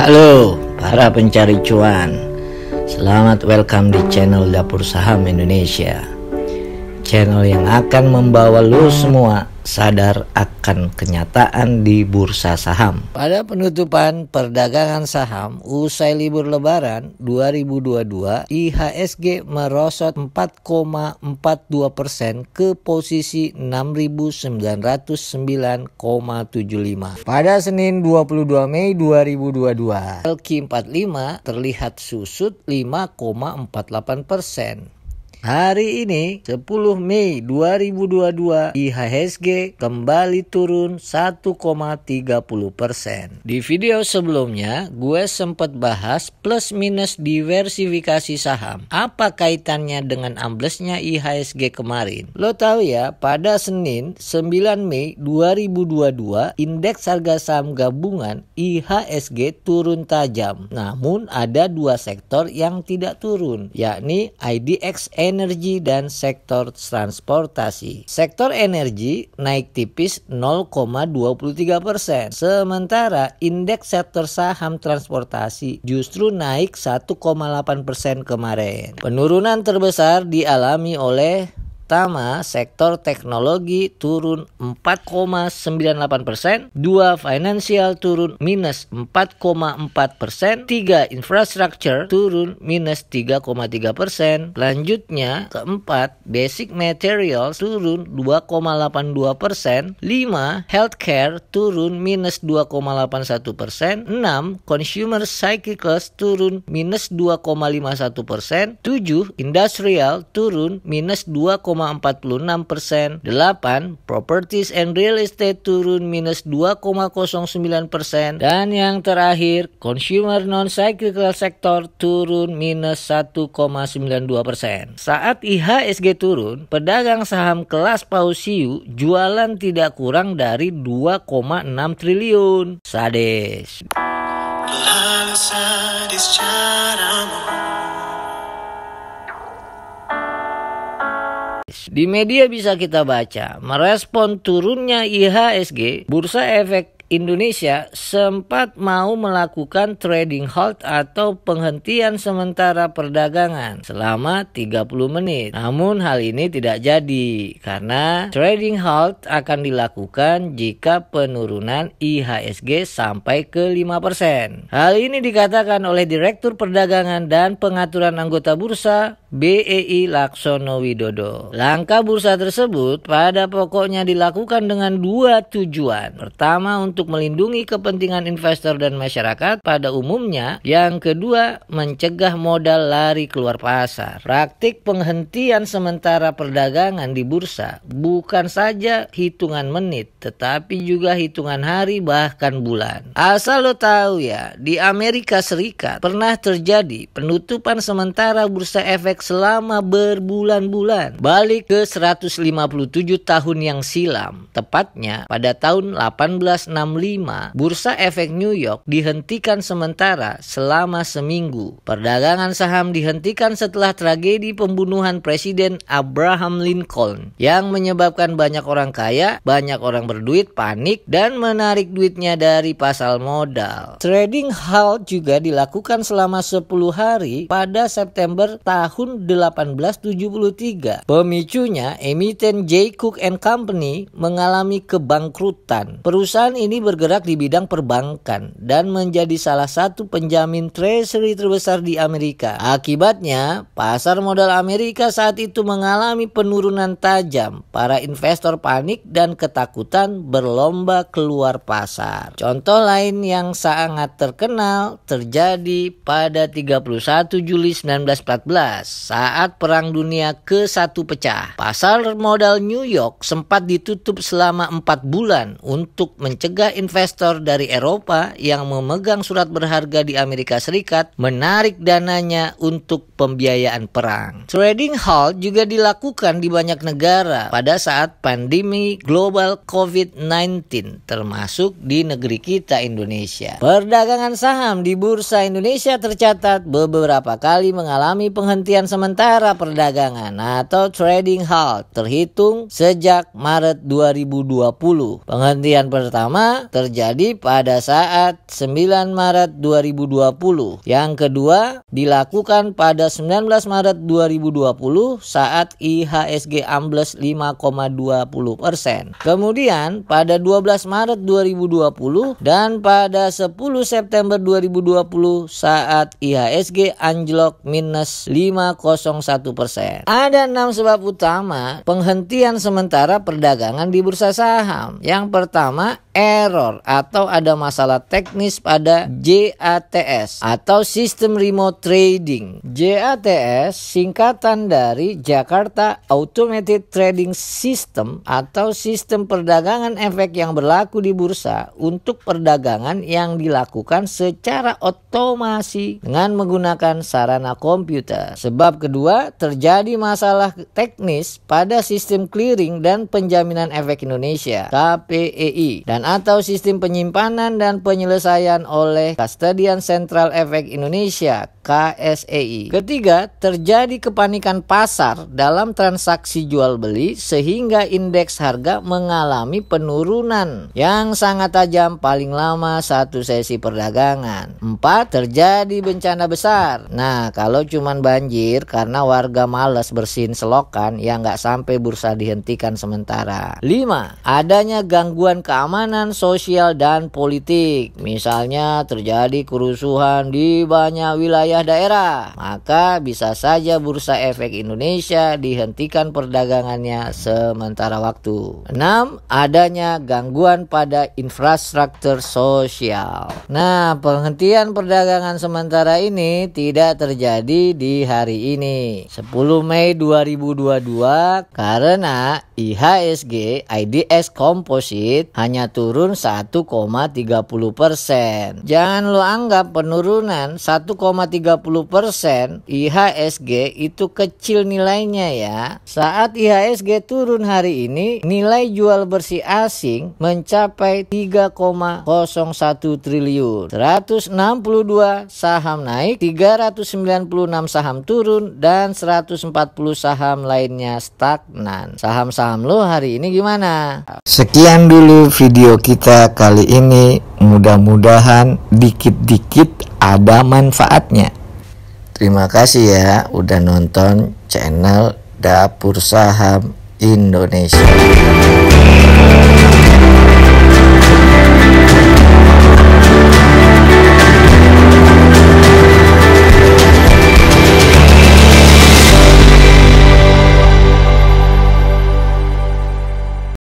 Halo para pencari cuan, selamat welcome di channel Dapur Saham Indonesia. Channel yang akan membawa lo semua sadar akan kenyataan di bursa saham. Pada penutupan perdagangan saham usai libur lebaran 2022, IHSG merosot 4,42% ke posisi 6.909,75. Pada Senin 22 Mei 2022, LQ45 terlihat susut 5,48%. Hari ini 10 Mei 2022 IHSG kembali turun 1,30%. Di video sebelumnya gue sempat bahas plus minus diversifikasi saham. Apa kaitannya dengan amblesnya IHSG kemarin? Lo tahu ya, pada Senin 9 Mei 2022 indeks harga saham gabungan IHSG turun tajam. Namun ada dua sektor yang tidak turun, yakni IDX energi dan sektor transportasi. Sektor energi naik tipis 0,23%. Sementara indeks sektor saham transportasi justru naik 1,8% kemarin. Penurunan terbesar dialami oleh pertama, sektor teknologi turun 4,98%, 2 financial turun minus 4,4%, 3 infrastructure turun minus 3,3%, selanjutnya keempat, basic materials turun 2,82%, 5 healthcare turun minus 2,81%, 6 consumer cyclicals turun minus 2,51%, 7 industrial turun minus 2,46%, 8 properties and real estate turun minus 2,09%, dan yang terakhir consumer non-cyclical sector turun minus 1,92%. Saat IHSG turun, pedagang saham kelas pausiu jualan tidak kurang dari 2,6 triliun. Sadis. Lalu sadis caramu. Di media bisa kita baca, merespon turunnya IHSG, Bursa Efek Indonesia sempat mau melakukan trading halt atau penghentian sementara perdagangan selama 30 menit. Namun hal ini tidak jadi karena trading halt akan dilakukan jika penurunan IHSG sampai ke 5%. Hal ini dikatakan oleh Direktur Perdagangan dan Pengaturan Anggota Bursa BEI Laksono Widodo. Langkah bursa tersebut pada pokoknya dilakukan dengan dua tujuan. Pertama, untuk melindungi kepentingan investor dan masyarakat pada umumnya. Yang kedua, mencegah modal lari keluar pasar. Praktik penghentian sementara perdagangan di bursa bukan saja hitungan menit, tetapi juga hitungan hari bahkan bulan. Asal lo tahu ya, di Amerika Serikat pernah terjadi penutupan sementara bursa efek selama berbulan-bulan, balik ke 157 tahun yang silam. Tepatnya pada tahun 1865, Bursa Efek New York dihentikan sementara selama seminggu. Perdagangan saham dihentikan setelah tragedi pembunuhan Presiden Abraham Lincoln yang menyebabkan banyak orang kaya, banyak orang berduit panik dan menarik duitnya dari pasar modal. Trading halt juga dilakukan selama 10 hari pada September tahun 1873. Pemicunya, emiten J. Cook and Company mengalami kebangkrutan. Perusahaan ini bergerak di bidang perbankan dan menjadi salah satu penjamin treasury terbesar di Amerika. Akibatnya, pasar modal Amerika saat itu mengalami penurunan tajam. Para investor panik dan ketakutan berlomba keluar pasar. Contoh lain yang sangat terkenal terjadi pada 31 Juli 1914. Saat Perang Dunia ke-1 pecah, pasar modal New York sempat ditutup selama 4 bulan untuk mencegah investor dari Eropa yang memegang surat berharga di Amerika Serikat menarik dananya untuk pembiayaan perang. Trading halt juga dilakukan di banyak negara pada saat pandemi global COVID-19, termasuk di negeri kita Indonesia. Perdagangan saham di Bursa Indonesia tercatat beberapa kali mengalami penghentian sementara perdagangan atau trading halt terhitung sejak Maret 2020. Penghentian pertama pertama terjadi pada saat 9 Maret 2020. Yang kedua dilakukan pada 19 Maret 2020 saat IHSG ambles 5,20%. Kemudian pada 12 Maret 2020 dan pada 10 September 2020 saat IHSG anjlok minus 5,01%. Ada 6 sebab utama penghentian sementara perdagangan di bursa saham. Yang pertama, error atau ada masalah teknis pada JATS atau Sistem Remote Trading. JATS singkatan dari Jakarta Automated Trading System atau sistem perdagangan efek yang berlaku di bursa untuk perdagangan yang dilakukan secara otomasi dengan menggunakan sarana komputer. Sebab kedua, terjadi masalah teknis pada sistem clearing dan penjaminan efek Indonesia (KPEI) dan atau sistem penyimpanan dan penyelesaian oleh Custodian Central Efek Indonesia (KSEI). Ketiga, terjadi kepanikan pasar dalam transaksi jual beli sehingga indeks harga mengalami penurunan yang sangat tajam paling lama satu sesi perdagangan. 4, terjadi bencana besar. Nah, kalau cuman banjir karena warga malas bersihin selokan, ya nggak sampai bursa dihentikan sementara. 5, adanya gangguan keamanan sosial dan politik. Misalnya terjadi kerusuhan di banyak wilayah daerah, maka bisa saja Bursa Efek Indonesia dihentikan perdagangannya sementara waktu. 6, adanya gangguan pada infrastruktur sosial. Nah, penghentian perdagangan sementara ini tidak terjadi di hari ini 10 Mei 2022 karena IHSG IDX Composite hanya turun 1,30%. Jangan lo anggap penurunan 1,30% IHSG itu kecil nilainya ya. Saat IHSG turun hari ini, nilai jual bersih asing mencapai 3,01 triliun. 162 saham naik, 396 saham turun, dan 140 saham lainnya stagnan. Saham-saham lo hari ini gimana? Sekian dulu video kita kali ini. Mudah-mudahan dikit-dikit ada manfaatnya. Terima kasih ya udah nonton channel Dapur Saham Indonesia.